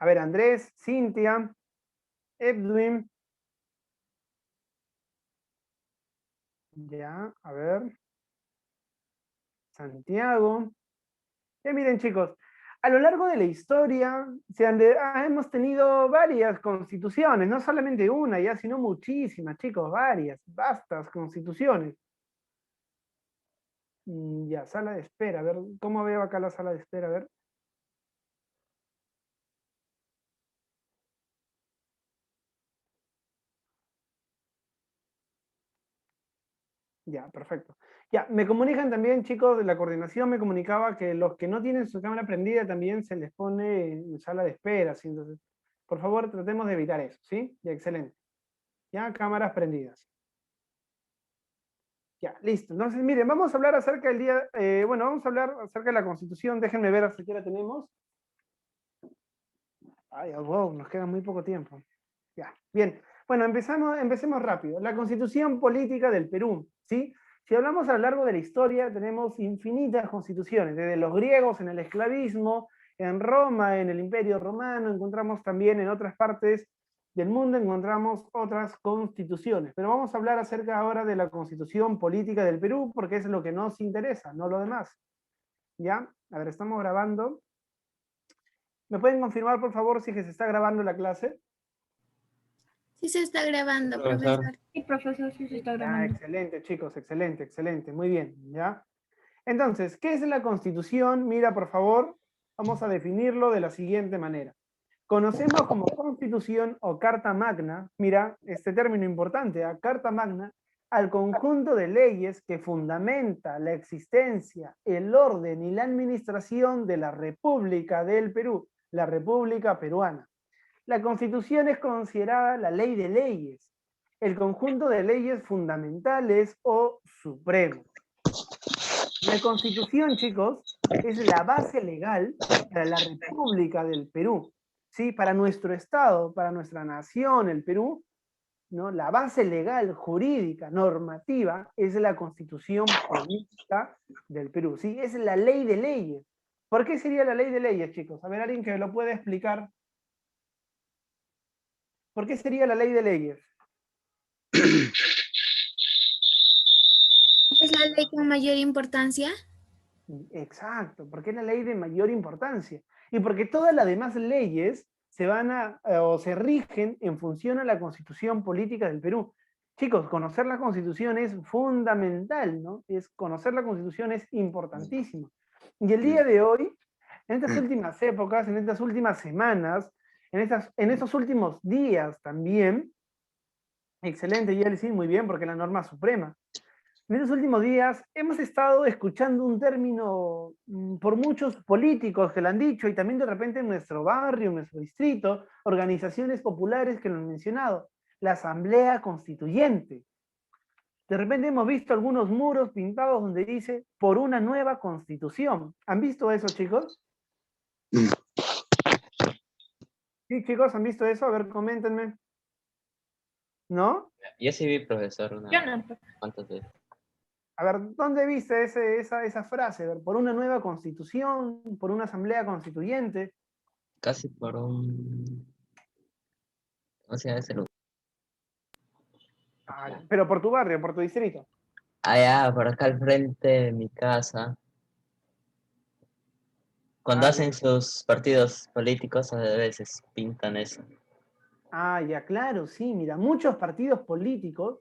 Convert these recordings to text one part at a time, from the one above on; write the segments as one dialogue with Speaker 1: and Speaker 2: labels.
Speaker 1: A ver, Andrés, Cintia, Edwin. Ya, a ver. Santiago. Ya miren, chicos, a lo largo de la historia hemos tenido varias constituciones, no solamente una ya, sino muchísimas, chicos, varias, vastas constituciones. Ya, sala de espera, a ver, ¿cómo veo acá la sala de espera? A ver. Ya, perfecto. Ya, me comunican también, chicos, de la coordinación me comunicaba que los que no tienen su cámara prendida también se les pone en sala de espera, ¿sí? Entonces, por favor, tratemos de evitar eso, ¿sí? Ya, excelente. Ya, cámaras prendidas. Ya, listo. Entonces, miren, vamos a hablar acerca del día, bueno, vamos a hablar acerca de la Constitución. Déjenme ver hasta qué hora tenemos. Ay, wow, nos queda muy poco tiempo. Ya, bien. Bueno, empecemos rápido. La Constitución Política del Perú, ¿sí? Si hablamos a lo largo de la historia, tenemos infinitas constituciones, desde los griegos en el esclavismo, en Roma, en el Imperio Romano, encontramos también en otras partes del mundo, encontramos otras constituciones. Pero vamos a hablar acerca ahora de la Constitución Política del Perú, porque es lo que nos interesa, no lo demás. ¿Ya? A ver, estamos grabando. ¿Me pueden confirmar, por favor, si que se está grabando la clase?
Speaker 2: Sí se está grabando,
Speaker 3: Profesor.
Speaker 2: profesor. Sí, profesor, sí se está
Speaker 1: Ah,
Speaker 2: grabando.
Speaker 1: excelente, chicos, excelente, excelente, muy bien, ¿ya? Entonces, ¿qué es la Constitución? Mira, por favor, vamos a definirlo de la siguiente manera. Conocemos como Constitución o Carta Magna, mira, este término importante, Carta Magna, al conjunto de leyes que fundamenta la existencia, el orden y la administración de la República del Perú, la República Peruana. La Constitución es considerada la ley de leyes, el conjunto de leyes fundamentales o supremos. La Constitución, chicos, es la base legal para la República del Perú, ¿sí? Para nuestro Estado, para nuestra nación, el Perú, ¿no? La base legal, jurídica, normativa, es la Constitución Política del Perú, ¿sí? Es la ley de leyes. ¿Por qué sería la ley de leyes, chicos? A ver, alguien que me lo pueda explicar. ¿Por qué sería la ley de leyes?
Speaker 2: ¿Es la ley con mayor importancia?
Speaker 1: Exacto, porque es la ley de mayor importancia. Y porque todas las demás leyes se van o se rigen en función a la Constitución Política del Perú. Chicos, conocer la Constitución es fundamental, ¿no? Conocer la Constitución es importantísimo. Y el día de hoy, en estas últimas épocas, en estas últimas semanas, en estos últimos días también, excelente, Yeltsin, muy bien, porque es la norma suprema. En estos últimos días hemos estado escuchando un término por muchos políticos que lo han dicho y también de repente en nuestro barrio, en nuestro distrito, organizaciones populares que lo han mencionado, la Asamblea Constituyente. De repente hemos visto algunos muros pintados donde dice por una nueva constitución. ¿Han visto eso, chicos? Sí, chicos, ¿han visto eso? A ver, coméntenme. ¿No?
Speaker 3: Yo sí vi, profesor,
Speaker 2: Yo no.
Speaker 3: cuantas veces.
Speaker 1: A ver, ¿dónde viste esa frase? A ver, por una nueva constitución, por una asamblea constituyente.
Speaker 3: Casi por un... ¿Cómo se llama ese lugar?
Speaker 1: Pero por tu barrio, por tu distrito.
Speaker 3: Allá, por acá al frente de mi casa. Cuando
Speaker 1: Ah, ya.
Speaker 3: hacen sus partidos políticos, a veces pintan eso.
Speaker 1: Ah, ya, claro, sí, mira, muchos partidos políticos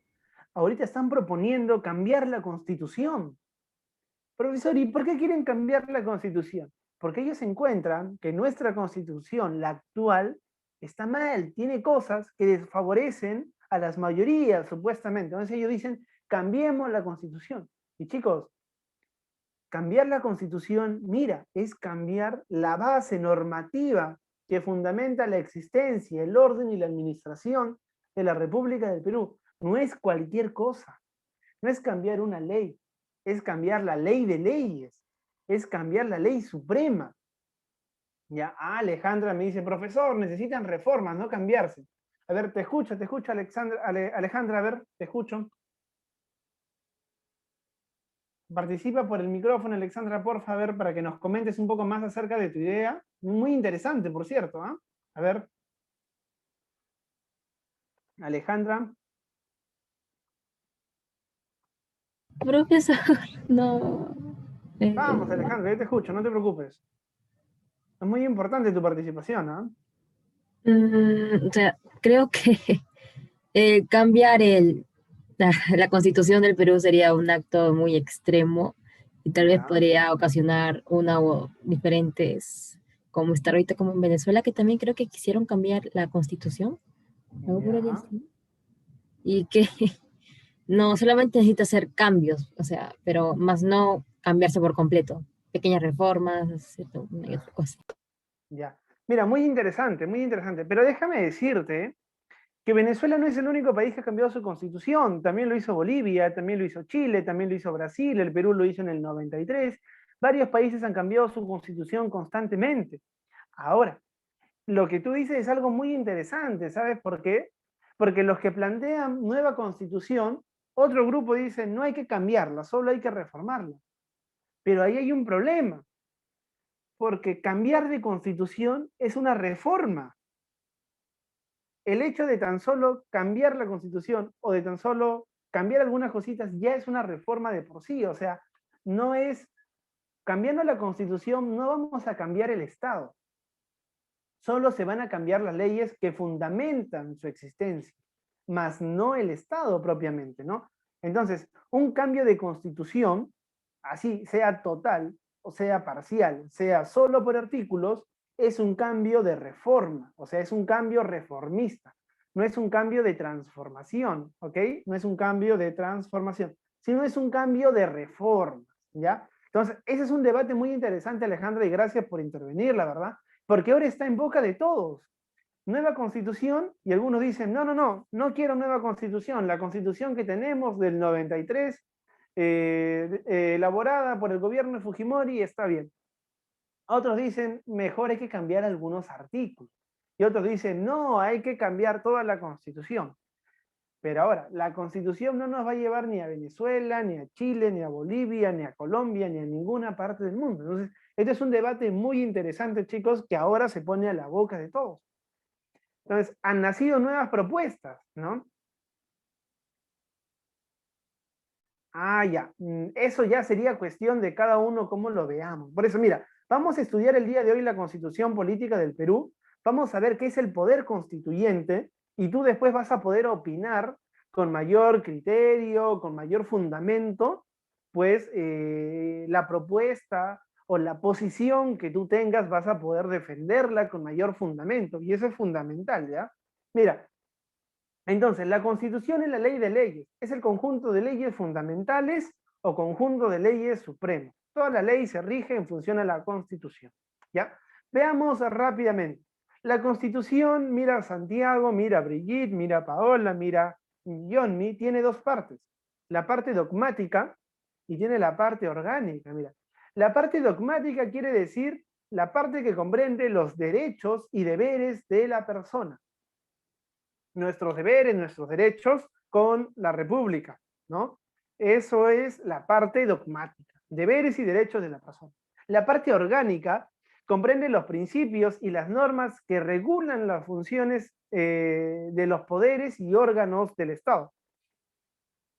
Speaker 1: ahorita están proponiendo cambiar la constitución. Profesor, ¿y por qué quieren cambiar la constitución? Porque ellos encuentran que nuestra constitución, la actual, está mal, tiene cosas que desfavorecen a las mayorías, supuestamente. Entonces ellos dicen, cambiemos la constitución. Y chicos, cambiar la constitución, mira, es cambiar la base normativa que fundamenta la existencia, el orden y la administración de la República del Perú. No es cualquier cosa, no es cambiar una ley, es cambiar la ley de leyes, es cambiar la ley suprema. Ya, Alejandra me dice, profesor, necesitan reformas, no cambiarse. A ver, te escucho, Alejandra, a ver, te escucho. Participa por el micrófono, Alexandra, por favor, para que nos comentes un poco más acerca de tu idea. Muy interesante, por cierto, ¿ah? A ver. Alejandra.
Speaker 4: Profesor, no.
Speaker 1: Vamos, Alejandra, yo te escucho, no te preocupes. Es muy importante tu participación, ¿ah?
Speaker 4: O sea, creo que cambiar la Constitución del Perú sería un acto muy extremo y tal vez
Speaker 1: Ya,
Speaker 4: podría ocasionar una o diferentes, como está ahorita como en Venezuela, que también creo que quisieron cambiar la Constitución, algo por el
Speaker 1: ya.
Speaker 4: estilo, y que no solamente necesita hacer cambios, o sea, pero más no cambiarse por completo, pequeñas reformas, ¿cierto? Una y otra cosa.
Speaker 1: Ya. Mira, muy interesante. Pero déjame decirte que Venezuela no es el único país que ha cambiado su constitución. También lo hizo Bolivia, también lo hizo Chile, también lo hizo Brasil, el Perú lo hizo en el 93. Varios países han cambiado su constitución constantemente. Ahora, lo que tú dices es algo muy interesante, ¿sabes por qué? Porque los que plantean nueva constitución, otro grupo dice no hay que cambiarla, solo hay que reformarla. Pero ahí hay un problema, porque cambiar de constitución es una reforma. El hecho de tan solo cambiar la constitución o de tan solo cambiar algunas cositas ya es una reforma de por sí. O sea, no es, cambiando la constitución no vamos a cambiar el Estado. Solo se van a cambiar las leyes que fundamentan su existencia, más no el Estado propiamente, ¿no? Entonces, un cambio de constitución, así sea total o sea parcial, sea solo por artículos, es un cambio de reforma, o sea, es un cambio reformista, no es un cambio de transformación, ¿ok? No es un cambio de transformación, sino es un cambio de reforma, ¿ya? Entonces, ese es un debate muy interesante, Alejandra, y gracias por intervenir, la verdad, porque ahora está en boca de todos. Nueva constitución, y algunos dicen, no quiero nueva constitución, la constitución que tenemos del 93, elaborada por el gobierno de Fujimori, está bien. Otros dicen, mejor hay que cambiar algunos artículos. Y otros dicen, no, hay que cambiar toda la constitución. Pero ahora, la constitución no nos va a llevar ni a Venezuela, ni a Chile, ni a Bolivia, ni a Colombia, ni a ninguna parte del mundo. Entonces, este es un debate muy interesante, chicos, que ahora se pone a la boca de todos. Entonces, han nacido nuevas propuestas, ¿no? Ah, ya. Eso ya sería cuestión de cada uno cómo lo veamos. Por eso, mira, vamos a estudiar el día de hoy la Constitución Política del Perú, vamos a ver qué es el poder constituyente, y tú después vas a poder opinar con mayor criterio, con mayor fundamento, pues la propuesta o la posición que tú tengas vas a poder defenderla con mayor fundamento, y eso es fundamental, ¿ya? Mira, entonces, la Constitución es la ley de leyes, es el conjunto de leyes fundamentales o conjunto de leyes supremos. Toda la ley se rige en función a la Constitución, ¿ya? Veamos rápidamente. La Constitución, mira Santiago, mira Brigitte, mira Paola, mira Johnny, tiene dos partes. La parte dogmática y tiene la parte orgánica, mira. La parte dogmática quiere decir la parte que comprende los derechos y deberes de la persona. Nuestros deberes, nuestros derechos con la República, ¿no? Eso es la parte dogmática, deberes y derechos de la persona. La parte orgánica comprende los principios y las normas que regulan las funciones de los poderes y órganos del Estado.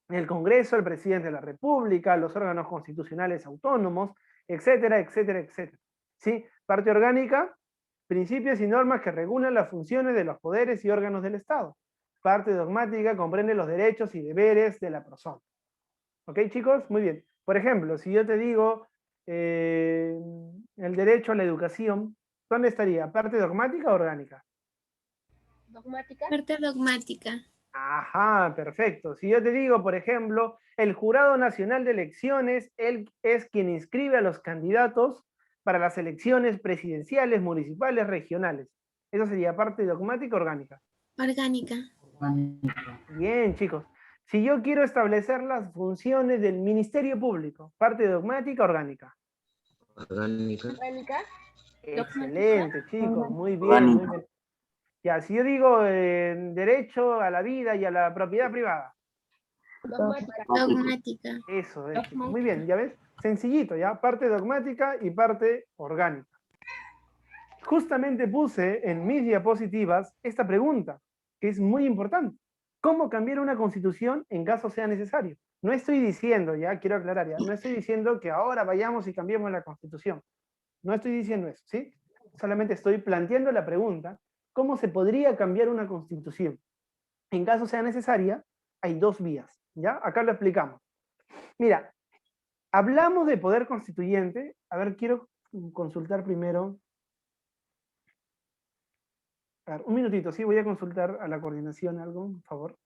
Speaker 1: El Congreso, el presidente de la República, los órganos constitucionales autónomos, etcétera, etcétera, etcétera. ¿Sí? Parte orgánica, principios y normas que regulan las funciones de los poderes y órganos del Estado. Parte dogmática comprende los derechos y deberes de la persona. ¿Ok, chicos? Muy bien. Por ejemplo, si yo te digo el derecho a la educación, ¿dónde estaría? ¿Parte dogmática o orgánica?
Speaker 2: Dogmática. Parte dogmática.
Speaker 1: Ajá, perfecto. Si yo te digo, por ejemplo, el Jurado Nacional de Elecciones, él es quien inscribe a los candidatos para las elecciones presidenciales, municipales, regionales. Eso sería parte dogmática o orgánica.
Speaker 2: Orgánica.
Speaker 1: Bien, chicos. Si yo quiero establecer las funciones del Ministerio Público, parte dogmática o orgánica.
Speaker 3: Orgánica.
Speaker 1: Excelente, chicos. Muy bien, muy bien. Ya, si yo digo derecho a la vida y a la propiedad privada.
Speaker 2: Dogmática.
Speaker 1: Eso es, chicos. Muy bien, ya ves. Sencillito, ¿ya? Parte dogmática y parte orgánica. justamente puse en mis diapositivas esta pregunta, que es muy importante. ¿Cómo cambiar una constitución en caso sea necesario? No estoy diciendo, ya quiero aclarar, ya, no estoy diciendo que ahora vayamos y cambiemos la constitución. No estoy diciendo eso, ¿sí? Solamente estoy planteando la pregunta, ¿cómo se podría cambiar una constitución? En caso sea necesaria, hay dos vías, ¿ya? Acá lo explicamos. Mira, hablamos de poder constituyente. A ver, quiero consultar primero. A ver, un minutito, sí, voy a consultar a la coordinación algo, por favor.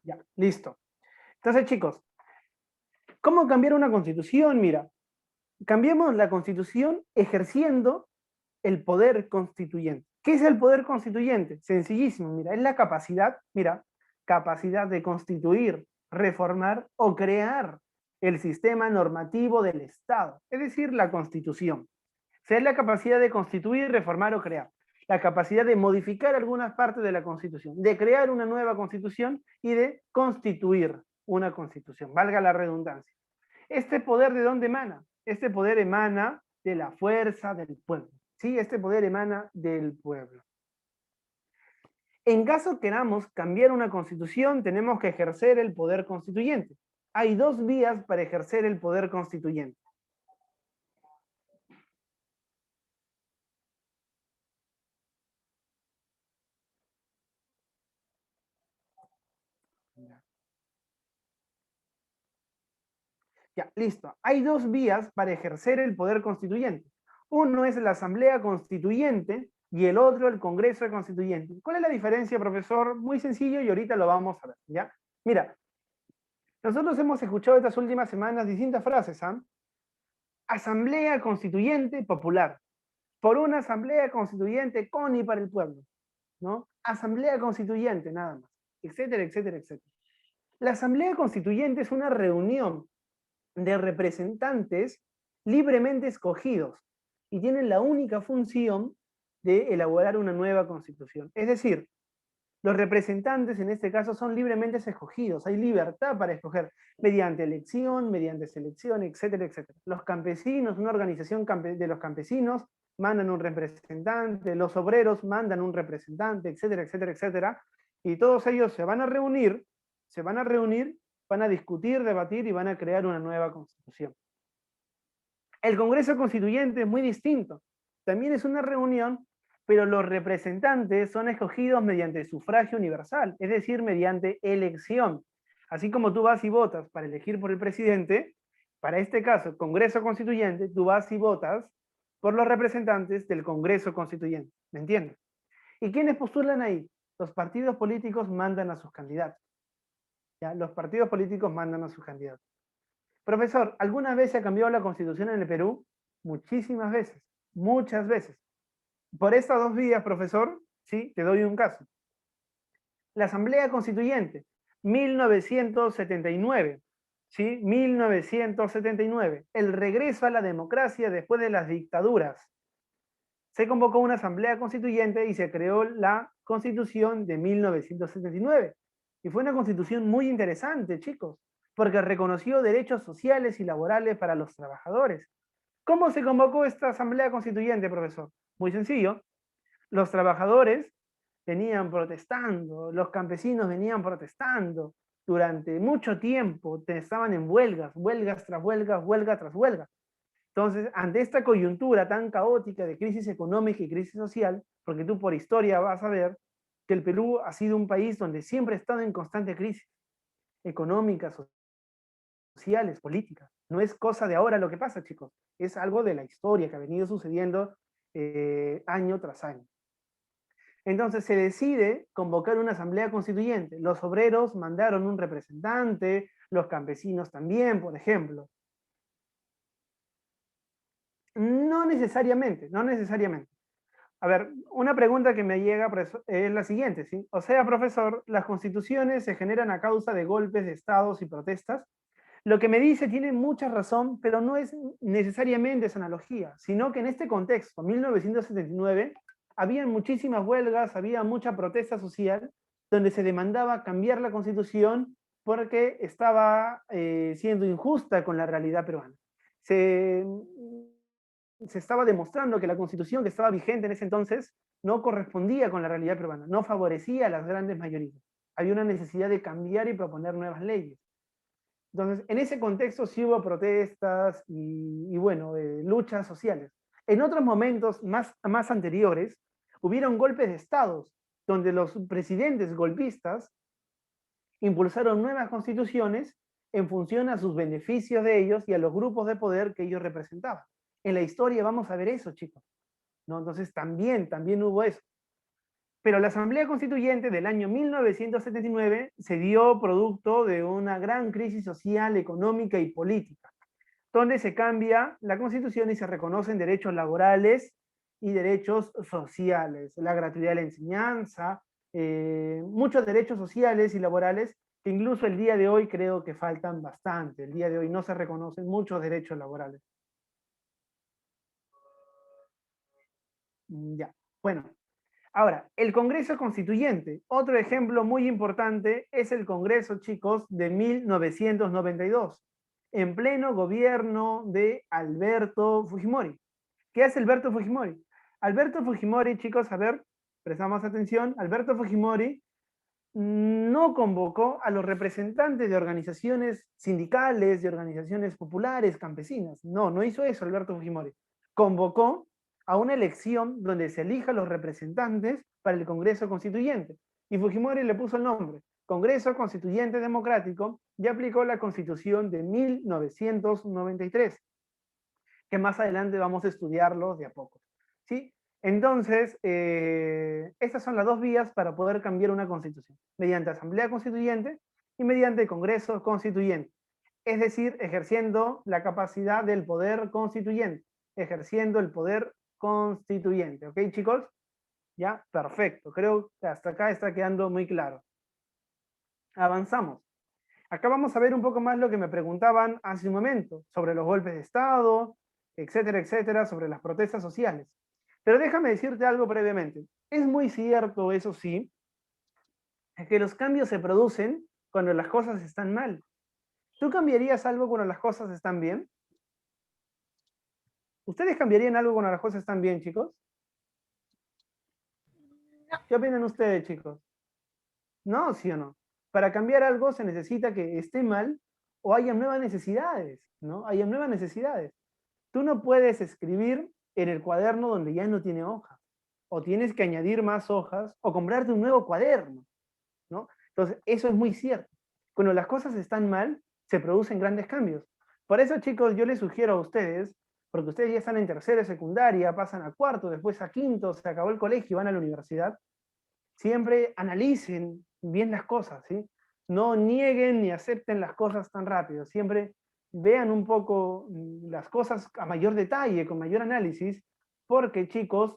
Speaker 1: Ya, listo. Entonces, chicos, ¿cómo cambiar una constitución? Mira, cambiemos la constitución ejerciendo el poder constituyente. ¿Qué es el poder constituyente? Sencillísimo, mira, es la capacidad, mira, capacidad de constituir, reformar o crear el sistema normativo del Estado, es decir, la Constitución. O sea, es la capacidad de constituir, reformar o crear. La capacidad de modificar algunas partes de la Constitución, de crear una nueva Constitución y de constituir una Constitución, valga la redundancia. ¿Este poder de dónde emana? Este poder emana de la fuerza del pueblo. ¿Sí? Este poder emana del pueblo. En caso queramos cambiar una constitución, tenemos que ejercer el poder constituyente. Hay dos vías para ejercer el poder constituyente. Ya, listo. Hay dos vías para ejercer el poder constituyente. Uno es la Asamblea Constituyente y el otro el Congreso Constituyente. ¿Cuál es la diferencia, profesor? Muy sencillo y ahorita lo vamos a ver, ¿ya? Mira, nosotros hemos escuchado estas últimas semanas distintas frases, ¿ah? Asamblea Constituyente Popular. Por una Asamblea Constituyente con y para el pueblo, ¿no? Asamblea Constituyente, nada más, etcétera, etcétera, etcétera. La Asamblea Constituyente es una reunión de representantes libremente escogidos y tienen la única función de elaborar una nueva constitución. Es decir, los representantes en este caso son libremente escogidos, hay libertad para escoger mediante elección, mediante selección, etcétera, etcétera. Los campesinos, una organización de los campesinos mandan un representante, los obreros mandan un representante, etcétera, etcétera, etcétera, y todos ellos se van a reunir, van a discutir, debatir y van a crear una nueva constitución. El Congreso Constituyente es muy distinto. También es una reunión, pero los representantes son escogidos mediante sufragio universal, es decir, mediante elección. Así como tú vas y votas para elegir por el presidente, para este caso, Congreso Constituyente, tú vas y votas por los representantes del Congreso Constituyente. ¿Me entiendes? ¿Y quiénes postulan ahí? Los partidos políticos mandan a sus candidatos. ¿Ya? Los partidos políticos mandan a sus candidatos. Profesor, ¿alguna vez se ha cambiado la Constitución en el Perú? Muchísimas veces, muchas veces. Por estas dos vías, profesor, sí, te doy un caso. La Asamblea Constituyente, 1979, ¿sí? 1979, el regreso a la democracia después de las dictaduras. Se convocó una Asamblea Constituyente y se creó la Constitución de 1979. Y fue una constitución muy interesante, chicos, porque reconoció derechos sociales y laborales para los trabajadores. ¿Cómo se convocó esta Asamblea Constituyente, profesor? Muy sencillo. Los trabajadores venían protestando, los campesinos venían protestando durante mucho tiempo, estaban en huelgas, huelgas tras huelgas, huelga tras huelga. Entonces, ante esta coyuntura tan caótica de crisis económica y crisis social, porque tú por historia vas a ver que el Perú ha sido un país donde siempre ha estado en constante crisis económica, sociales, políticas. No es cosa de ahora lo que pasa, chicos. Es algo de la historia que ha venido sucediendo año tras año. Entonces se decide convocar una asamblea constituyente. Los obreros mandaron un representante, los campesinos también, por ejemplo. No necesariamente, no necesariamente. A ver, una pregunta que me llega es la siguiente, ¿sí? O sea, profesor, las constituciones se generan a causa de golpes de estados y protestas. Lo que me dice tiene mucha razón, pero no es necesariamente esa analogía, sino que en este contexto, 1979, había muchísimas huelgas, había mucha protesta social, donde se demandaba cambiar la constitución porque estaba siendo injusta con la realidad peruana. Se estaba demostrando que la constitución que estaba vigente en ese entonces no correspondía con la realidad peruana, no favorecía a las grandes mayorías. Había una necesidad de cambiar y proponer nuevas leyes. Entonces, en ese contexto sí hubo protestas y bueno, luchas sociales. En otros momentos más anteriores, hubieron golpes de estados, donde los presidentes golpistas impulsaron nuevas constituciones en función a sus beneficios de ellos y a los grupos de poder que ellos representaban. En la historia vamos a ver eso, chicos, ¿no? Entonces también hubo eso. Pero la Asamblea Constituyente del año 1979 se dio producto de una gran crisis social, económica y política, donde se cambia la Constitución y se reconocen derechos laborales y derechos sociales, la gratuidad de la enseñanza, muchos derechos sociales y laborales que incluso el día de hoy creo que faltan bastante. El día de hoy no se reconocen muchos derechos laborales. Ya, bueno. Ahora, el Congreso Constituyente. Otro ejemplo muy importante es el Congreso, chicos, de 1992, en pleno gobierno de Alberto Fujimori. ¿Qué hace Alberto Fujimori? Alberto Fujimori, chicos, a ver, prestamos atención, Alberto Fujimori no convocó a los representantes de organizaciones sindicales, de organizaciones populares, campesinas. No hizo eso Alberto Fujimori. Convocó a una elección donde se elija los representantes para el Congreso Constituyente. Y Fujimori le puso el nombre, Congreso Constituyente Democrático, y aplicó la Constitución de 1993, que más adelante vamos a estudiarlo de a poco. ¿Sí? Entonces, estas son las dos vías para poder cambiar una constitución, mediante Asamblea Constituyente y mediante Congreso Constituyente. Es decir, ejerciendo la capacidad del poder constituyente, ejerciendo el poder constituyente. ¿Ok, chicos? Ya, perfecto. Creo que hasta acá está quedando muy claro. Avanzamos. Acá vamos a ver un poco más lo que me preguntaban hace un momento, sobre los golpes de Estado, etcétera, etcétera, sobre las protestas sociales. Pero déjame decirte algo brevemente. Es muy cierto, eso sí, que los cambios se producen cuando las cosas están mal. ¿Tú cambiarías algo cuando las cosas están bien? ¿Ustedes cambiarían algo cuando las cosas están bien, chicos? ¿Qué opinan ustedes, chicos? ¿No? ¿Sí o no? Para cambiar algo se necesita que esté mal o haya nuevas necesidades, ¿no? Haya nuevas necesidades. Tú no puedes escribir en el cuaderno donde ya no tiene hojas, o tienes que añadir más hojas, o comprarte un nuevo cuaderno, ¿no? Entonces, eso es muy cierto. Cuando las cosas están mal, se producen grandes cambios. Por eso, chicos, yo les sugiero a ustedes, porque ustedes ya están en tercero de secundaria, pasan a cuarto, después a quinto, se acabó el colegio y van a la universidad, siempre analicen bien las cosas, ¿sí? No nieguen ni acepten las cosas tan rápido, siempre vean un poco las cosas a mayor detalle, con mayor análisis, porque, chicos,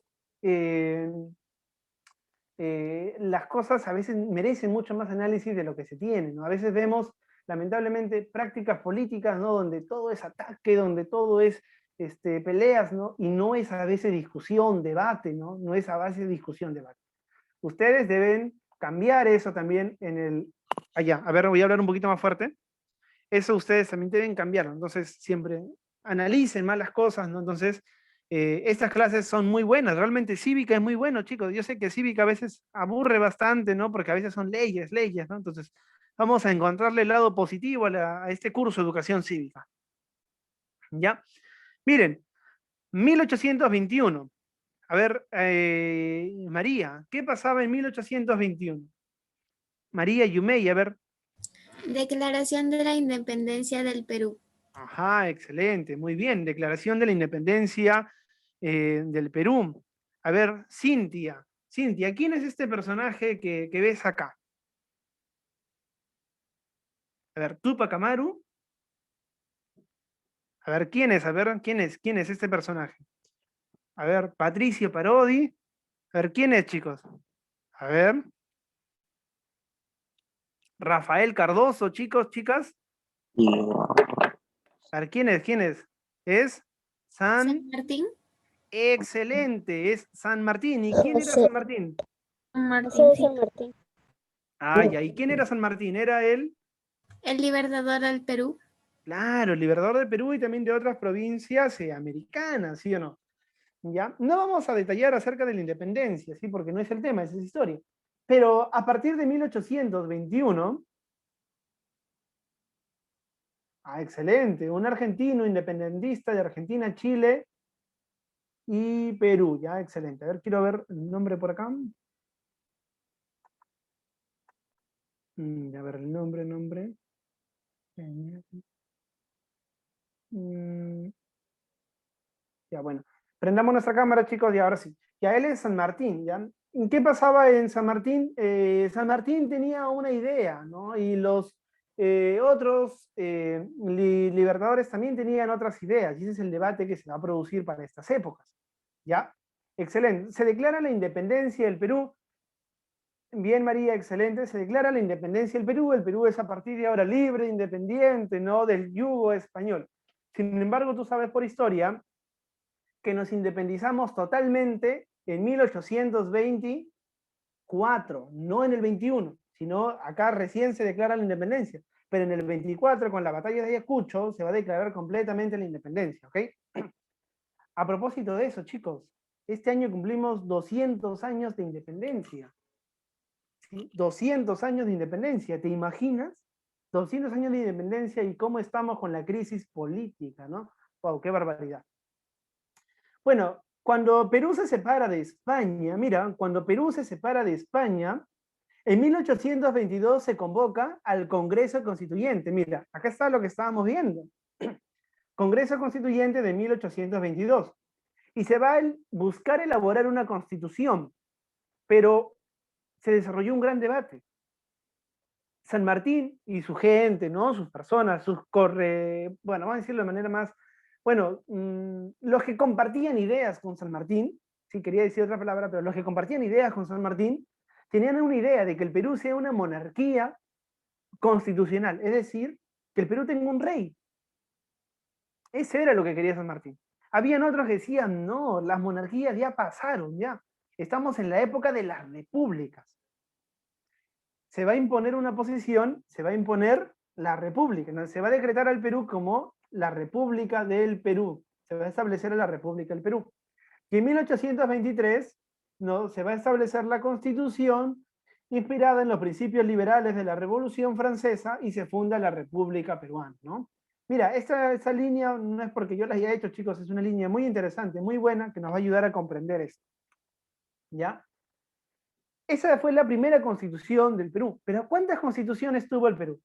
Speaker 1: las cosas a veces merecen mucho más análisis de lo que se tiene, ¿no? A veces vemos, lamentablemente, prácticas políticas, ¿no? Donde todo es ataque, donde todo es peleas, ¿no? Y no es a veces discusión, debate, ¿no? No es a base de discusión, debate. Ustedes deben cambiar eso también en el... Allá, a ver, voy a hablar un poquito más fuerte. Eso ustedes también deben cambiarlo. Entonces, siempre analicen más las cosas, ¿no? Entonces, estas clases son muy buenas. Realmente cívica es muy bueno, chicos. Yo sé que cívica a veces aburre bastante, ¿no? Porque a veces son leyes, ¿no? Entonces, vamos a encontrarle el lado positivo a este curso de educación cívica. ¿Ya? Miren, 1821. A ver, María, ¿qué pasaba en 1821? María Yumey, a ver.
Speaker 2: Declaración de la Independencia del Perú.
Speaker 1: Ajá, excelente, muy bien. Declaración de la Independencia del Perú. A ver, Cintia. Cintia, ¿quién es este personaje que ves acá? A ver, Tupac Amaru. A ver, ¿quién es? A ver, ¿quién es este personaje? A ver, Patricio Parodi. A ver, ¿quién es, chicos? A ver. Rafael Cardoso, chicos, chicas. A ver, ¿quién es? ¿Quién es? Es
Speaker 2: San Martín.
Speaker 1: Excelente, es San Martín. ¿Y quién era
Speaker 5: José,
Speaker 1: San Martín?
Speaker 2: San
Speaker 5: José de San
Speaker 2: Martincito.
Speaker 5: Martín.
Speaker 1: Ah, ya. ¿Y quién era San Martín? Era él,
Speaker 2: El libertador del Perú.
Speaker 1: claro, el libertador de Perú y también de otras provincias americanas, ¿sí o no? ¿Ya? No vamos a detallar acerca de la independencia, ¿sí? Porque no es el tema, esa es historia. Pero a partir de 1821, excelente, un argentino independentista de Argentina, Chile y Perú, ya, excelente. A ver, quiero ver el nombre por acá. A ver, el nombre. Mm, Ya, bueno. Prendamos nuestra cámara, chicos, y ahora sí. Ya él es San Martín, ¿ya? ¿Y qué pasaba en San Martín? San Martín tenía una idea, ¿no? Y los otros libertadores también tenían otras ideas, y ese es el debate que se va a producir para estas épocas, ¿ya? Excelente. Se declara la independencia del Perú. Bien, María, excelente. Se declara la independencia del Perú. El Perú es a partir de ahora libre, independiente, ¿no? Del yugo español. Sin embargo, tú sabes por historia que nos independizamos totalmente en 1824, no en el 21, sino acá recién se declara la independencia, pero en el 24, con la batalla de Ayacucho, se va a declarar completamente la independencia, ¿ok? A propósito de eso, chicos, este año cumplimos 200 años de independencia, ¿sí? 200 años de independencia, ¿te imaginas? 200 años de independencia y cómo estamos con la crisis política, ¿no? Wow, qué barbaridad. Bueno, cuando Perú se separa de España, mira, cuando Perú se separa de España, en 1822 se convoca al Congreso Constituyente. Mira, acá está lo que estábamos viendo. Congreso Constituyente de 1822. Y se va a buscar elaborar una constitución, pero se desarrolló un gran debate. San Martín y su gente, ¿no? Sus personas, bueno, vamos a decirlo de manera más, bueno, los que compartían ideas con San Martín, sí quería decir otra palabra, pero los que compartían ideas con San Martín, tenían una idea de que el Perú sea una monarquía constitucional, es decir, que el Perú tenga un rey. Ese era lo que quería San Martín. Habían otros que decían, no, las monarquías ya pasaron, ya. Estamos en la época de las repúblicas. Se va a imponer una posición, se va a imponer la república, ¿no? Se va a decretar al Perú como la República del Perú, se va a establecer la República del Perú. Y en 1823, ¿no? Se va a establecer la Constitución inspirada en los principios liberales de la Revolución Francesa y se funda la República Peruana, ¿no? Mira, esa línea no es porque yo la haya hecho, chicos, es una línea muy interesante, muy buena, que nos va a ayudar a comprender esto. ¿Ya? Esa fue la primera constitución del Perú. Pero ¿cuántas constituciones tuvo el Perú?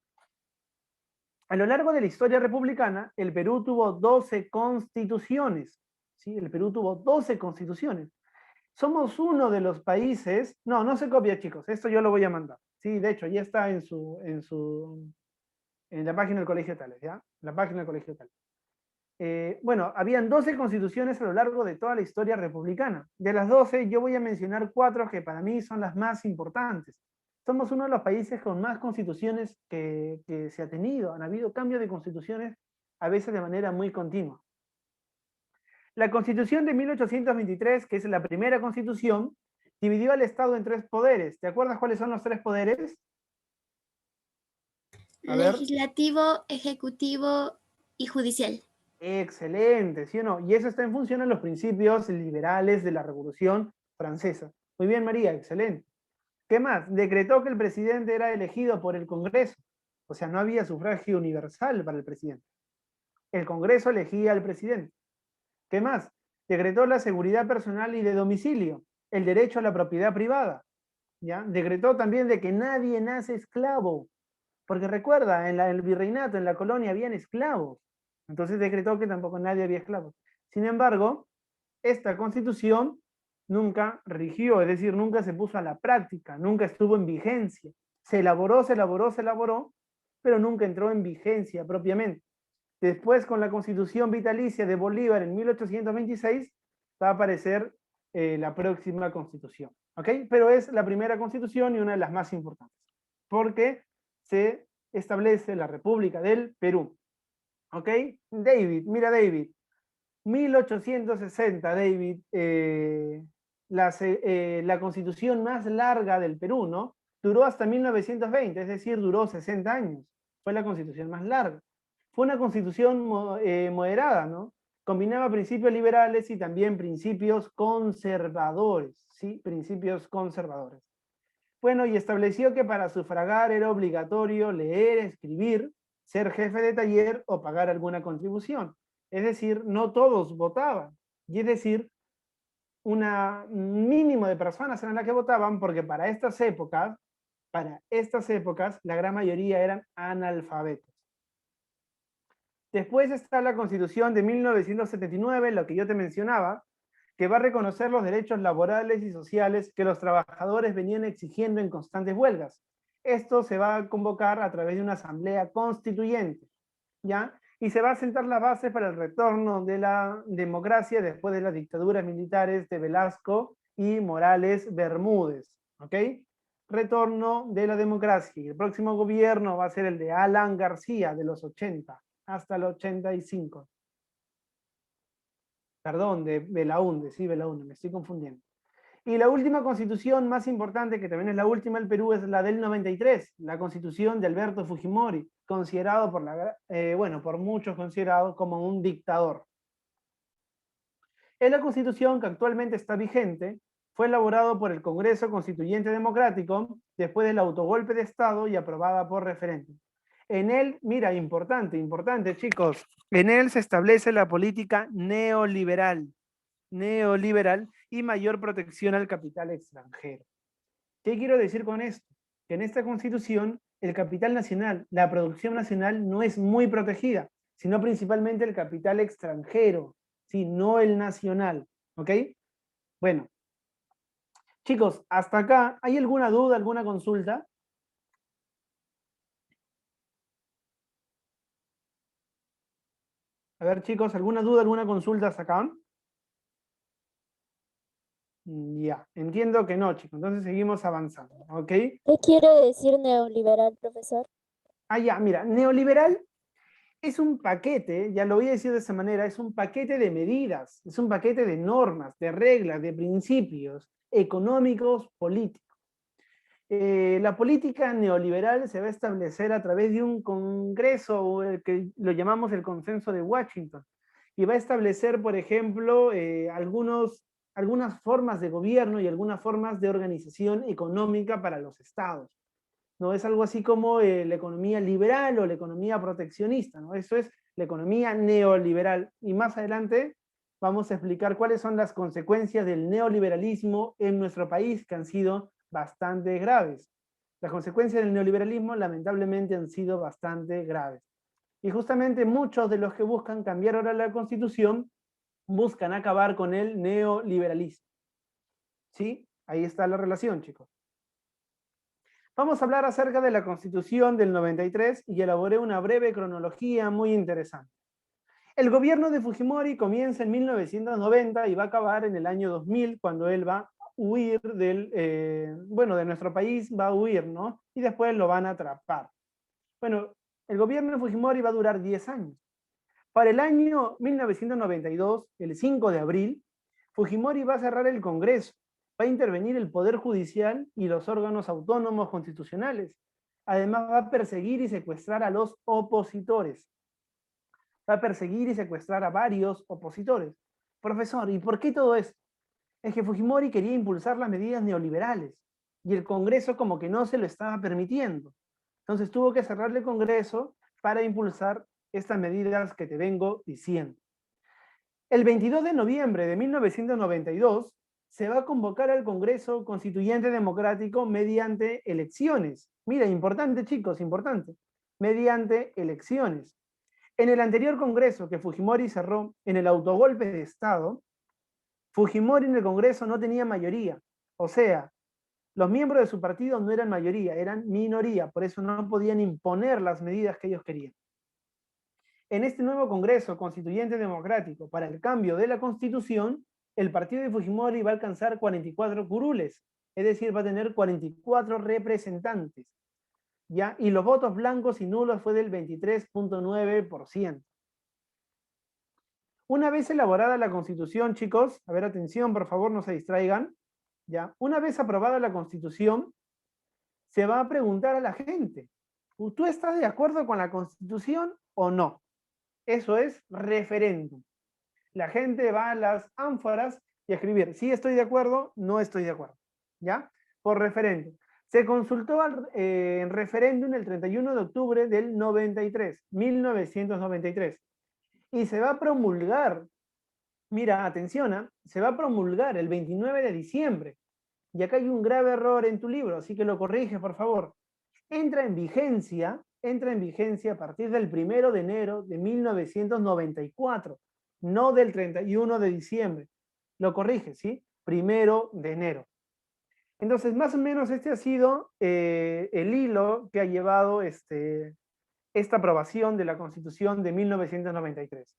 Speaker 1: A lo largo de la historia republicana, el Perú tuvo 12 constituciones. ¿Sí? El Perú tuvo 12 constituciones. Somos uno de los países... No, no se copia, chicos. Esto yo lo voy a mandar. Sí, de hecho, ya está en la página del Colegio Tales, ¿ya? La página del Colegio Tales. Bueno, habían 12 constituciones a lo largo de toda la historia republicana. De las 12, yo voy a mencionar 4 que para mí son las más importantes. Somos uno de los países con más constituciones que se ha tenido. Han habido cambios de constituciones a veces de manera muy continua. La Constitución de 1823, que es la primera constitución, dividió al Estado en 3 poderes. ¿Te acuerdas cuáles son los 3 poderes? A ver.
Speaker 2: Legislativo, ejecutivo y judicial.
Speaker 1: Excelente, ¿sí o no? Y eso está en función de los principios liberales de la Revolución Francesa. Muy bien, María, excelente. ¿Qué más? Decretó que el presidente era elegido por el Congreso. O sea, no había sufragio universal para el presidente. El Congreso elegía al presidente. ¿Qué más? Decretó la seguridad personal y de domicilio, el derecho a la propiedad privada. ¿Ya? Decretó también de que nadie nace esclavo. Porque recuerda, en el virreinato, en la colonia, habían esclavos. Entonces decretó que tampoco nadie había esclavos. Sin embargo, esta constitución nunca rigió, es decir, nunca se puso a la práctica, nunca estuvo en vigencia. Se elaboró, pero nunca entró en vigencia propiamente. Después, con la constitución vitalicia de Bolívar en 1826, va a aparecer la próxima constitución. ¿Ok? Pero es la primera constitución y una de las más importantes, porque se establece la República del Perú. ¿Ok? David, mira David, 1860, David, la constitución más larga del Perú, ¿no? Duró hasta 1920, es decir, duró 60 años. Fue la constitución más larga. Fue una constitución moderada, ¿no? Combinaba principios liberales y también principios conservadores, ¿sí? Principios conservadores. Bueno, y estableció que para sufragar era obligatorio leer, escribir, ser jefe de taller o pagar alguna contribución. Es decir, no todos votaban. Y es decir, un mínimo de personas eran las que votaban porque para estas épocas, la gran mayoría eran analfabetos. Después está la Constitución de 1979, lo que yo te mencionaba, que va a reconocer los derechos laborales y sociales que los trabajadores venían exigiendo en constantes huelgas. Esto se va a convocar a través de una asamblea constituyente, ¿ya? Y se va a sentar las bases para el retorno de la democracia después de las dictaduras militares de Velasco y Morales Bermúdez, ¿ok? Retorno de la democracia. Y el próximo gobierno va a ser el de Alan García, de los 80 hasta el 85. Perdón, de Belaúnde, sí, Belaúnde, me estoy confundiendo. Y la última constitución más importante, que también es la última del Perú, es la del 93, la constitución de Alberto Fujimori, considerado por muchos considerado como un dictador. Es la constitución que actualmente está vigente, fue elaborado por el Congreso Constituyente Democrático después del autogolpe de Estado y aprobada por referéndum. En él, mira, importante, chicos, en él se establece la política neoliberal y mayor protección al capital extranjero. ¿Qué quiero decir con esto? Que en esta constitución el capital nacional, la producción nacional no es muy protegida, sino principalmente el capital extranjero, ¿sí? No el nacional, ¿ok? Bueno, chicos, hasta acá, ¿hay alguna duda, alguna consulta? A ver, chicos, ¿alguna duda, alguna consulta hasta acá? Ya, entiendo que no, chicos. Entonces seguimos avanzando, ¿ok?
Speaker 5: ¿Qué quiere decir neoliberal, profesor?
Speaker 1: Ya, mira, neoliberal es un paquete, ya lo voy a decir de esa manera, es un paquete de medidas, es un paquete de normas, de reglas, de principios económicos, políticos. La política neoliberal se va a establecer a través de un congreso, que lo llamamos el Consenso de Washington, y va a establecer, por ejemplo, algunas formas de gobierno y algunas formas de organización económica para los estados. ¿No? Es algo así como la economía liberal o la economía proteccionista, ¿no? Eso es la economía neoliberal. Y más adelante vamos a explicar cuáles son las consecuencias del neoliberalismo en nuestro país, que han sido bastante graves. Las consecuencias del neoliberalismo lamentablemente han sido bastante graves. Y justamente muchos de los que buscan cambiar ahora la Constitución buscan acabar con el neoliberalismo. ¿Sí? Ahí está la relación, chicos. Vamos a hablar acerca de la Constitución del 93 y elaboré una breve cronología muy interesante. El gobierno de Fujimori comienza en 1990 y va a acabar en el año 2000, cuando él va a huir de nuestro país, va a huir, ¿no? Y después lo van a atrapar. Bueno, el gobierno de Fujimori va a durar 10 años. Para el año 1992, el 5 de abril, Fujimori va a cerrar el Congreso, va a intervenir el Poder Judicial y los órganos autónomos constitucionales. Además va a perseguir y secuestrar a los opositores. Va a perseguir y secuestrar a varios opositores. Profesor, ¿y por qué todo esto? Es que Fujimori quería impulsar las medidas neoliberales y el Congreso como que no se lo estaba permitiendo. Entonces tuvo que cerrar el Congreso para impulsar estas medidas que te vengo diciendo. El 22 de noviembre de 1992 se va a convocar al Congreso Constituyente Democrático mediante elecciones. Mira, importante chicos, importante. Mediante elecciones. En el anterior Congreso que Fujimori cerró en el autogolpe de Estado, Fujimori en el Congreso no tenía mayoría. O sea, los miembros de su partido no eran mayoría, eran minoría. Por eso no podían imponer las medidas que ellos querían. En este nuevo Congreso Constituyente Democrático para el cambio de la Constitución, el partido de Fujimori va a alcanzar 44 curules, es decir, va a tener 44 representantes, ¿ya? Y los votos blancos y nulos fue del 23.9%. Una vez elaborada la Constitución, chicos, a ver, atención, por favor, no se distraigan, ¿ya? Una vez aprobada la Constitución, se va a preguntar a la gente, ¿tú estás de acuerdo con la Constitución o no? Eso es referéndum. La gente va a las ánforas y a escribir, sí estoy de acuerdo, no estoy de acuerdo, ¿ya? Por referéndum. Se consultó en referéndum el 31 de octubre del 1993, y se va a promulgar, mira, atención, se va a promulgar el 29 de diciembre, y acá hay un grave error en tu libro, así que lo corriges, por favor. Entra en vigencia a partir del 1 de enero de 1994, no del 31 de diciembre. Lo corriges, ¿sí? 1 de enero. Entonces, más o menos este ha sido el hilo que ha llevado esta aprobación de la Constitución de 1993.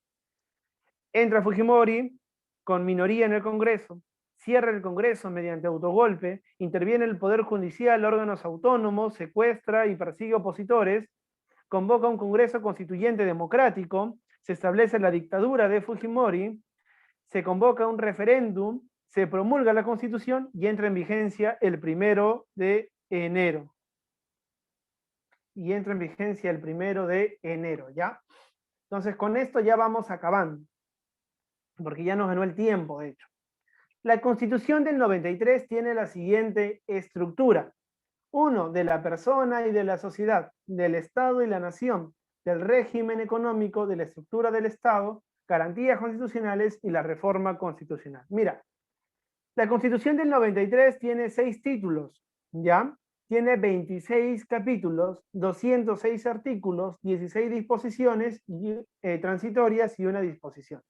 Speaker 1: Entra Fujimori con minoría en el Congreso, cierra el Congreso mediante autogolpe, interviene el Poder Judicial, órganos autónomos, secuestra y persigue opositores, convoca un Congreso Constituyente democrático, se establece la dictadura de Fujimori, se convoca un referéndum, se promulga la Constitución y entra en vigencia el 1 de enero. Y entra en vigencia el 1 de enero, ¿ya? Entonces, con esto ya vamos acabando, porque ya nos ganó el tiempo, de hecho. La Constitución del 93 tiene la siguiente estructura. 1, de la persona y de la sociedad, del Estado y la nación, del régimen económico, de la estructura del Estado, garantías constitucionales y la reforma constitucional. Mira, la Constitución del 93 tiene 6 títulos, ¿ya? Tiene 26 capítulos, 206 artículos, 16 disposiciones transitorias y una disposición.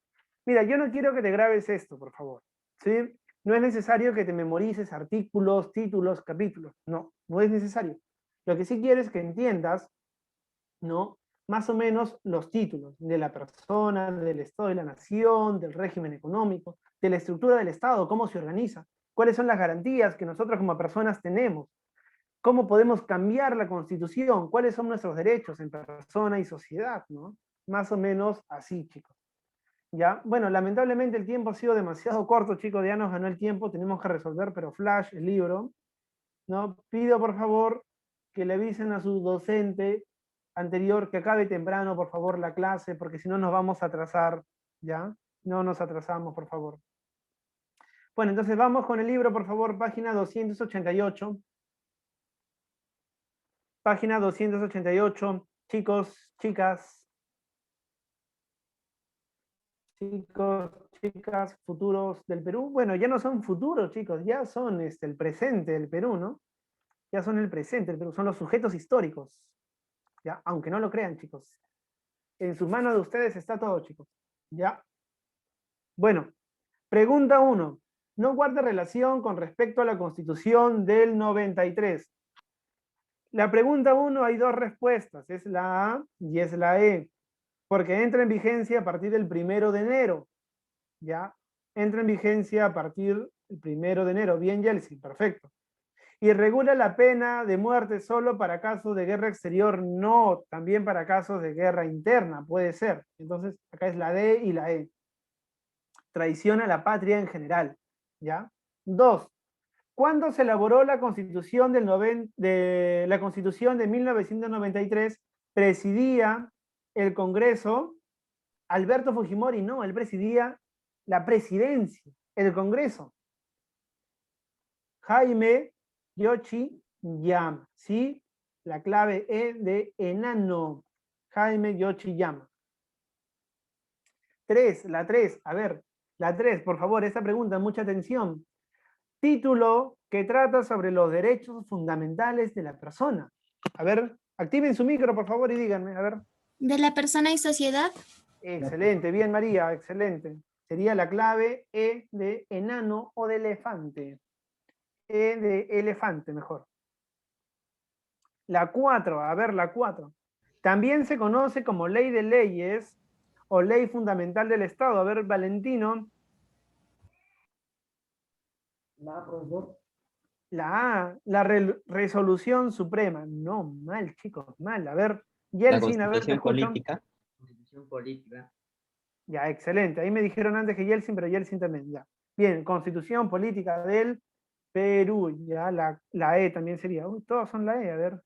Speaker 1: Mira, yo no quiero que te grabes esto, por favor, ¿sí? No es necesario que te memorices artículos, títulos, capítulos. No, no es necesario. Lo que sí quiero es que entiendas, ¿no? Más o menos los títulos de la persona, del Estado y la nación, del régimen económico, de la estructura del Estado, cómo se organiza, cuáles son las garantías que nosotros como personas tenemos, cómo podemos cambiar la Constitución, cuáles son nuestros derechos en persona y sociedad, ¿no? Más o menos así, chicos. ¿Ya? Bueno, lamentablemente el tiempo ha sido demasiado corto, chicos, ya nos ganó el tiempo, tenemos que resolver, pero flash, el libro, ¿no? Pido por favor que le avisen a su docente anterior que acabe temprano, por favor, la clase, porque si no nos vamos a atrasar, ¿ya? No nos atrasamos, por favor. Bueno, entonces vamos con el libro, por favor, página 288. Página 288, chicos, chicas. Chicos, chicas, futuros del Perú. Bueno, ya no son futuros, chicos, ya son el presente del Perú, ¿no? Ya son el presente del Perú, son los sujetos históricos. ¿Ya? Aunque no lo crean, chicos. En sus manos de ustedes está todo, chicos. ¿Ya? Bueno, pregunta 1. No guarda relación con respecto a la Constitución del 93. La pregunta 1 hay 2 respuestas, es la A y es la E. Porque entra en vigencia a partir del 1 de enero, ¿ya? Entra en vigencia a partir del 1 de enero, bien, Yeltsin, perfecto. Y regula la pena de muerte solo para casos de guerra exterior, no, también para casos de guerra interna, puede ser. Entonces, acá es la D y la E. Traición a la patria en general, ¿ya? 2. ¿Cuándo se elaboró la Constitución de 1993? Presidía el Congreso Alberto Fujimori, no, él presidía la presidencia, el Congreso. Jaime Yoshiyama, ¿sí? La clave E de enano. Jaime Yoshiyama. 3, la 3, a ver, la 3, por favor, esta pregunta, mucha atención. Título que trata sobre los derechos fundamentales de la persona. A ver, activen su micro, por favor, y díganme, a ver.
Speaker 2: De la persona y sociedad.
Speaker 1: Excelente, bien María, excelente. Sería la clave E de enano o de elefante. E de elefante, mejor. La 4, a ver, la 4. También se conoce como ley de leyes o ley fundamental del Estado. A ver, Valentino. La A, la resolución suprema. No, mal, chicos, mal. A ver,
Speaker 3: La
Speaker 1: Yeltsin, a ver, te
Speaker 3: constitución
Speaker 1: escuchan.
Speaker 3: política.
Speaker 6: Constitución política.
Speaker 1: Ya, excelente. Ahí me dijeron antes que Yeltsin, pero Yeltsin también, ya. Bien, constitución política del Perú, ya, la E también sería. Uy, todos son la E, a ver.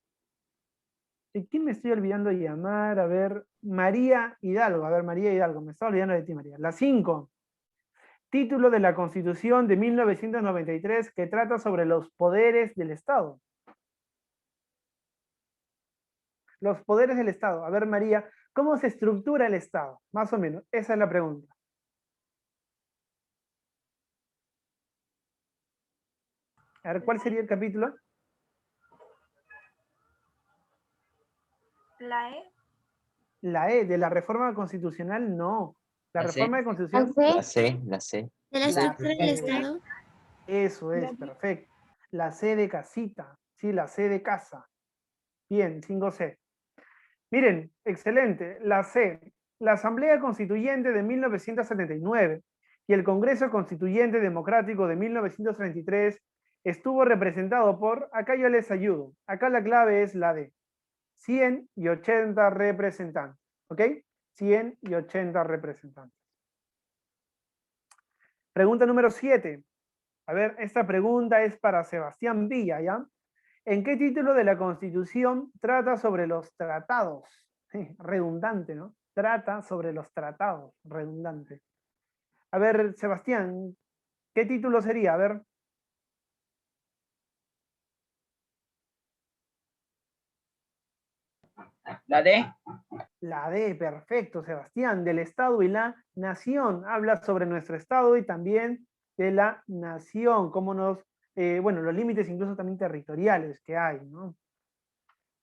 Speaker 1: ¿De quién me estoy olvidando de llamar? A ver, María Hidalgo. A ver, María Hidalgo, me estaba olvidando de ti, María. La 5. Título de la Constitución de 1993 que trata sobre los poderes del Estado. Los poderes del Estado. A ver, María, ¿cómo se estructura el Estado? Más o menos, esa es la pregunta. A ver, ¿cuál sería el capítulo?
Speaker 7: La E.
Speaker 1: La E, de la reforma constitucional, no. La
Speaker 3: La
Speaker 1: reforma
Speaker 3: C.
Speaker 1: de constitución,
Speaker 3: La C, la C.
Speaker 2: De la estructura del Estado.
Speaker 1: eso es, perfecto. La C de casita, sí, la C de casa. Bien, 5C. Miren, excelente. La C, la Asamblea Constituyente de 1979 y el Congreso Constituyente Democrático de 1933 estuvo representado por, acá yo les ayudo, acá la clave es la D, 180 representantes, ¿ok? 180 representantes. Pregunta número 7. A ver, esta pregunta es para Sebastián Villa, ¿ya? ¿En qué título de la Constitución trata sobre los tratados? Redundante, ¿no? Trata sobre los tratados, redundante. A ver, Sebastián, ¿qué título sería? A ver.
Speaker 6: La D.
Speaker 1: La D, perfecto, Sebastián, del Estado y la Nación. Habla sobre nuestro Estado y también de la Nación, cómo nos, bueno, los límites incluso también territoriales que hay, ¿no?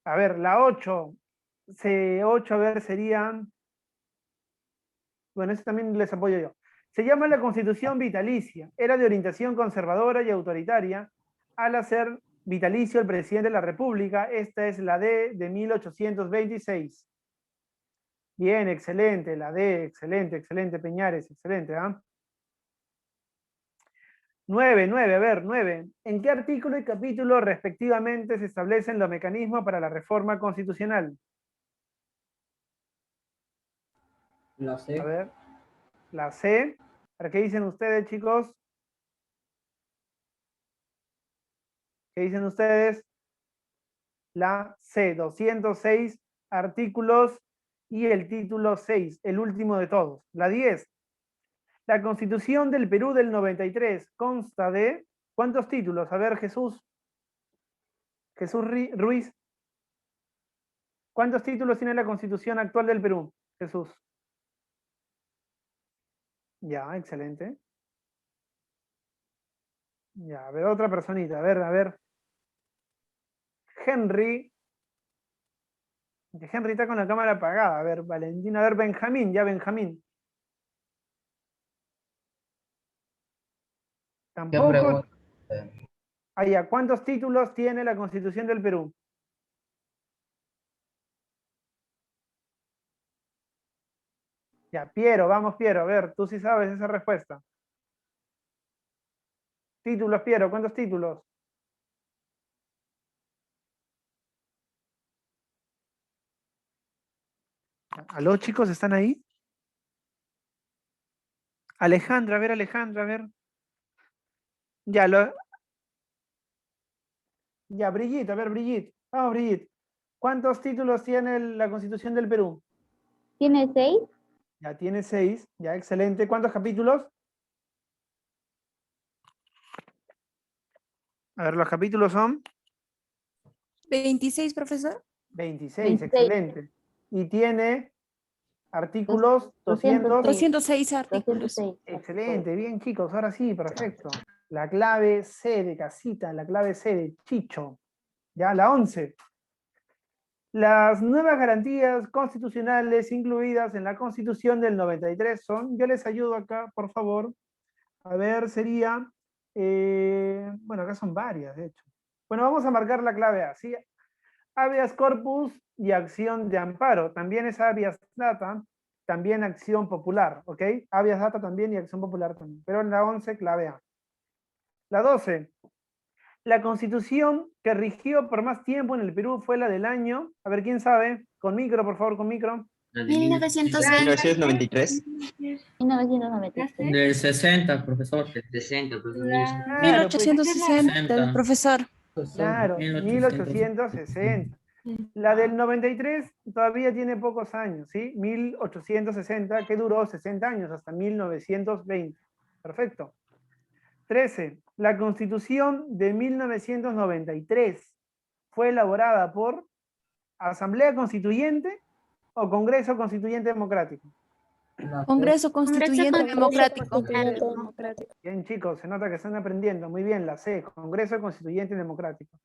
Speaker 1: A ver, la 8, C8, a ver, serían, bueno, eso también les apoyo yo. Se llama la Constitución Vitalicia, era de orientación conservadora y autoritaria, al hacer vitalicio el presidente de la República. Esta es la D de 1826. Bien, excelente, la D, excelente, excelente, Peñares, excelente, ¿ah? 9, a ver, 9. ¿En qué artículo y capítulo respectivamente se establecen los mecanismos para la reforma constitucional?
Speaker 6: La
Speaker 1: A
Speaker 6: C.
Speaker 1: ver, la C. ¿Para qué dicen ustedes, chicos? ¿Qué dicen ustedes? La C, 206 artículos y el título 6, el último de todos. La 10. La Constitución del Perú del 93 consta de ¿cuántos títulos? A ver, Jesús. Jesús Ruiz. ¿Cuántos títulos tiene la Constitución actual del Perú? Jesús. Ya, excelente. Ya, a ver, otra personita. A ver. Henry. Henry está con la cámara apagada. A ver, Valentina. A ver, Benjamín. Ya, Benjamín. Tampoco. Allá, ¿cuántos títulos tiene la Constitución del Perú? Ya, Piero, vamos Piero, a ver, tú sí sabes esa respuesta. Títulos, Piero, ¿cuántos títulos? ¿Aló, chicos, están ahí? Alejandra, a ver. Ya, ya, Brigitte, a ver, Brigitte. Vamos, Brigitte. ¿Cuántos títulos tiene la Constitución del Perú?
Speaker 5: ¿Tiene 6?
Speaker 1: Ya tiene 6, ya, excelente. ¿Cuántos capítulos? A ver, los capítulos son
Speaker 7: 26, profesor.
Speaker 1: 26,
Speaker 5: 26.
Speaker 1: excelente. Y tiene artículos 200.
Speaker 7: 206 artículos.
Speaker 5: 206.
Speaker 1: Excelente, bien chicos, ahora sí, perfecto. La clave C de casita, la clave C de Chicho. Ya, la 11. Las nuevas garantías constitucionales incluidas en la Constitución del 93 son, yo les ayudo acá, por favor. A ver, sería, bueno, acá son varias, de hecho. Bueno, vamos a marcar la clave A, ¿sí? Habeas corpus y acción de amparo. También es habeas data, también acción popular, ¿ok? Habeas data también y acción popular también. Pero en la 11, clave A. La 12. La constitución que rigió por más tiempo en el Perú fue la del año. A ver, ¿quién sabe? Con micro, por favor, con micro.
Speaker 6: La de
Speaker 2: 1920.
Speaker 3: 1993.
Speaker 5: 1993.
Speaker 3: Del 60, profesor.
Speaker 6: 60, pues
Speaker 1: Claro, pues
Speaker 7: 1860, profesor.
Speaker 1: claro, 1860. La del 93 todavía tiene pocos años, ¿sí? 1860, que duró 60 años, hasta 1920. Perfecto. 13. La Constitución de 1993 fue elaborada por Asamblea Constituyente o Congreso Constituyente Democrático.
Speaker 7: Congreso Constituyente Democrático.
Speaker 5: Constituyente Democrático.
Speaker 1: Bien, chicos, se nota que están aprendiendo. Muy bien, la C, Congreso Constituyente Democrático.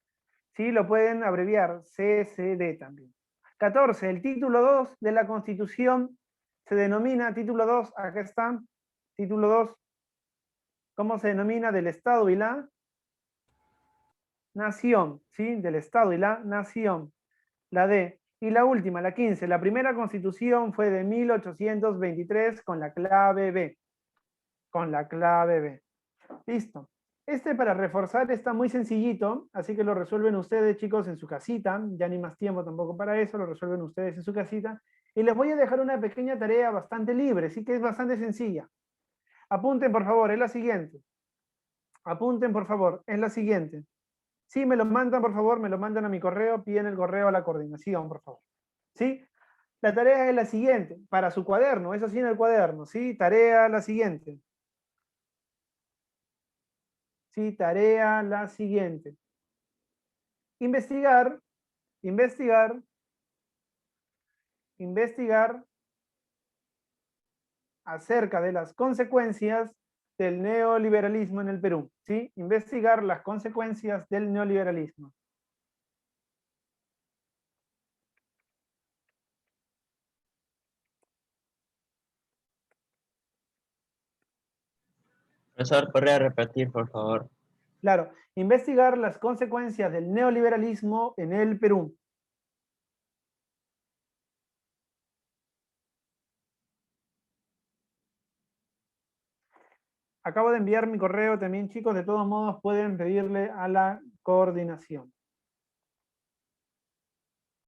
Speaker 1: Sí, lo pueden abreviar, CCD también. 14. El título 2 de la Constitución se denomina, título 2, acá está, título 2, ¿cómo se denomina? Del Estado y la Nación, ¿sí? Del Estado y la Nación. La D. Y la última, la 15. La primera Constitución fue de 1823 con la clave B. Con la clave B. Listo. Este para reforzar está muy sencillito, así que lo resuelven ustedes, chicos, en su casita. Ya ni más tiempo tampoco para eso, lo resuelven ustedes en su casita. Y les voy a dejar una pequeña tarea bastante libre, sí que es bastante sencilla. Apunten, por favor, es la siguiente. Apunten, por favor, es la siguiente. Sí, me lo mandan, por favor, me lo mandan a mi correo, piden el correo a la coordinación, por favor. ¿Sí? La tarea es la siguiente, para su cuaderno, eso sí en el cuaderno, ¿sí? Tarea la siguiente. Sí, tarea la siguiente. Investigar acerca de las consecuencias del neoliberalismo en el Perú. ¿Sí? Investigar las consecuencias del neoliberalismo.
Speaker 3: Profesor, ¿podría repetir, por favor?
Speaker 1: Claro, investigar las consecuencias del neoliberalismo en el Perú. Acabo de enviar mi correo también, chicos. De todos modos, pueden pedirle a la coordinación.